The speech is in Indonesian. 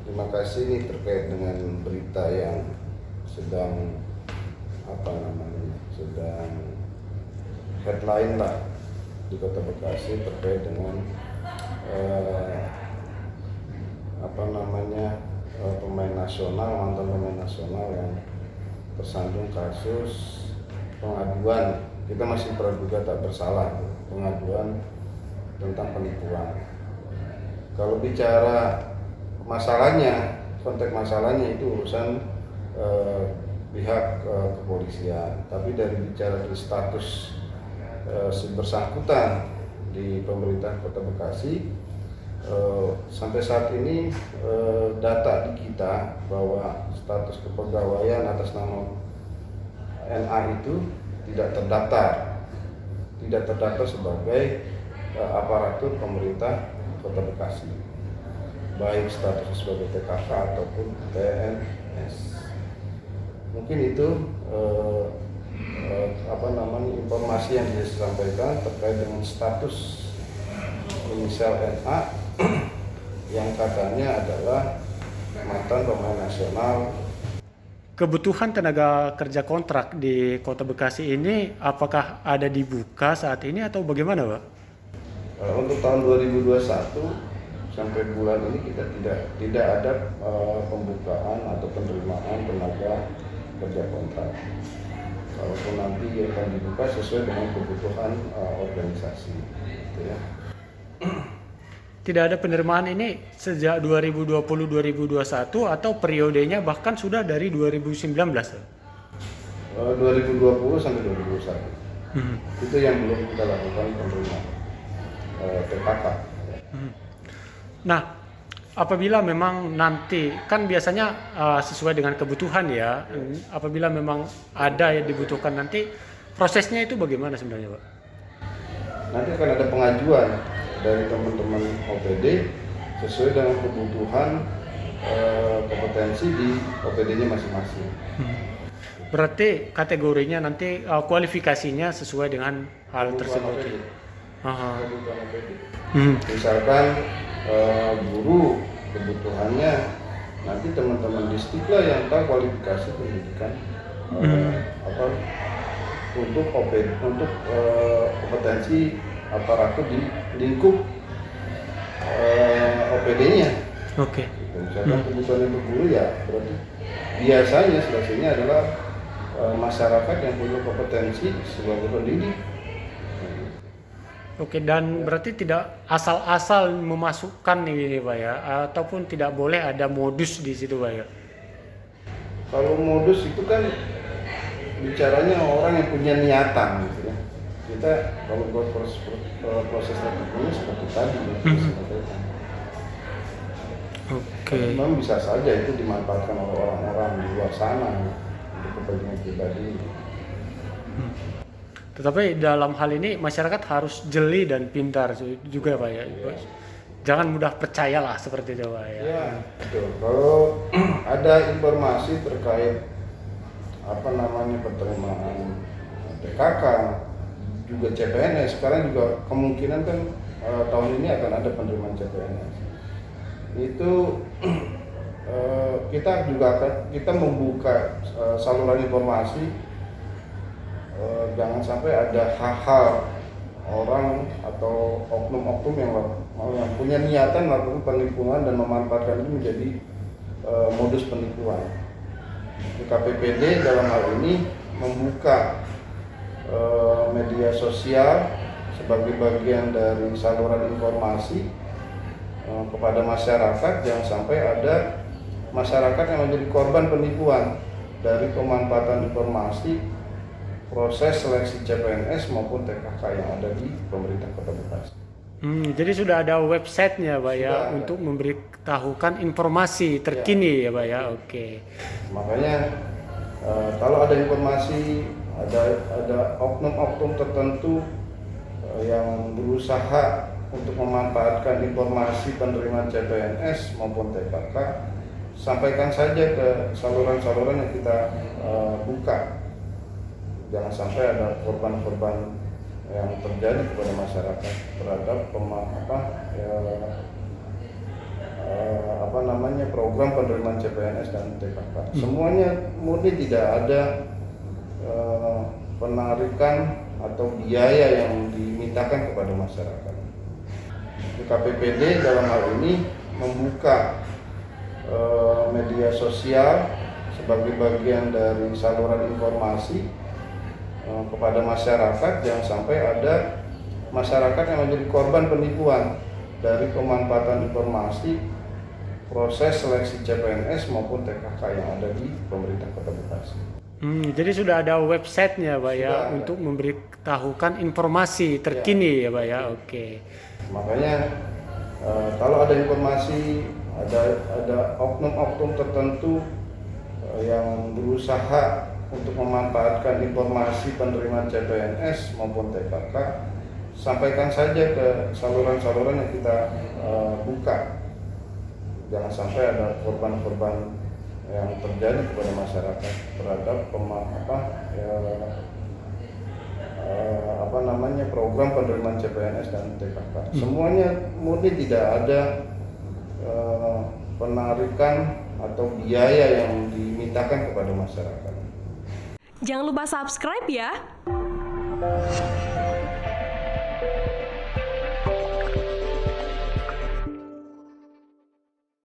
Terima kasih ini terkait dengan berita yang sedang sedang headline lah di Kota Bekasi terkait dengan pemain nasional, mantan pemain nasional yang tersandung kasus pengaduan, kita masih praduga tak bersalah, pengaduan tentang penipuan. Kalau bicara masalahnya, konteks masalahnya itu urusan pihak kepolisian, tapi dari bicara di status si bersangkutan di pemerintah Kota Bekasi, sampai saat ini data di kita bahwa status kepegawaian atas nama NA itu tidak terdaftar sebagai aparatur pemerintah Kota Bekasi, baik statusnya sebagai TKK ataupun PNS. Mungkin itu informasi yang disampaikan terkait dengan status inisial NA yang katanya adalah mantan pemain nasional. Kebutuhan tenaga kerja kontrak di Kota Bekasi ini apakah ada dibuka saat ini atau bagaimana, Pak? Untuk tahun 2021 sampai bulan ini kita tidak ada pembukaan atau penerimaan tenaga kerja kontrak. Kalaupun nanti akan dibuka sesuai dengan kebutuhan organisasi, gitu ya. Tidak ada penerimaan ini sejak 2020-2021 atau periodenya bahkan sudah dari 2019? 2020 sampai 2021. Itu yang belum kita lakukan penerimaan TKK. Nah, apabila memang nanti, kan biasanya sesuai dengan kebutuhan ya, apabila memang ada yang dibutuhkan nanti, prosesnya itu bagaimana sebenarnya, Pak? Nanti akan ada pengajuan dari teman-teman OPD sesuai dengan kebutuhan kompetensi di OPD-nya masing-masing. Berarti kategorinya nanti kualifikasinya sesuai dengan hal tersebut. Kebutuhan OPD. Misalkan guru kebutuhannya, nanti teman-teman distrik lah yang tahu kualifikasi pendidikan untuk OPD, untuk kompetensi aparatur di lingkup OPD-nya. Oke. Misalkan kebutuhan untuk guru ya berarti biasanya seleksinya adalah masyarakat yang punya kompetensi sebagai pendidik. Oke, dan berarti tidak asal-asal memasukkan ini, Pak ya, ataupun tidak boleh ada modus di situ, Pak ya? Kalau modus itu kan bicaranya orang yang punya niatan, gitu ya. Kita kalau buat proses rekrutmennya seperti tadi Oke. memang bisa saja itu dimanfaatkan oleh orang-orang di luar sana untuk kepentingan pribadi. Tetapi dalam hal ini masyarakat harus jeli dan pintar juga, Pak ya. Jangan mudah percayalah seperti itu, Pak ya. Ya, betul. Kalau ada informasi terkait penerimaan TKK, juga CPNS, sekarang juga kemungkinan kan tahun ini akan ada penerimaan CPNS. Itu kita membuka saluran informasi, jangan sampai ada hal-hal orang atau oknum-oknum yang punya niatan melakukan penipuan dan memanfaatkan itu menjadi modus penipuan. KPPD dalam hal ini membuka media sosial sebagai bagian dari saluran informasi kepada masyarakat, jangan sampai ada masyarakat yang menjadi korban penipuan dari pemanfaatan informasi proses seleksi CPNS maupun TKK yang ada di pemerintah Kota Bekasi. Jadi sudah ada websitenya, Pak ya, untuk memberitahukan informasi terkini ya, Pak ya. Oke. Makanya kalau ada informasi ada oknum-oknum tertentu yang berusaha untuk memanfaatkan informasi penerimaan CPNS maupun TKK, sampaikan saja ke saluran-saluran yang kita buka. Jangan sampai ada korban-korban yang terjadi kepada masyarakat terhadap namanya program penerimaan CPNS dan TKK. Semuanya murni, tidak ada penarikan atau biaya yang dimintakan kepada masyarakat. KPPD dalam hal ini membuka media sosial sebagai bagian dari saluran informasi kepada masyarakat. Jangan sampai ada masyarakat yang menjadi korban penipuan dari pemanfaatan informasi proses seleksi CPNS maupun TKK yang ada di pemerintah Kota Bekasi. Jadi sudah ada websitenya Pak ya, Sudah untuk memberitahukan informasi terkini ya Pak ya. Oke. Makanya kalau ada informasi, ada oknum-oknum tertentu yang berusaha untuk memanfaatkan informasi penerimaan CPNS maupun TKK, sampaikan saja ke saluran-saluran yang kita buka. Jangan sampai ada korban-korban yang terjadi kepada masyarakat terhadap program penerimaan CPNS dan TKK. Semuanya murni, tidak ada penarikan atau biaya yang dimintakan kepada masyarakat. Jangan lupa subscribe ya.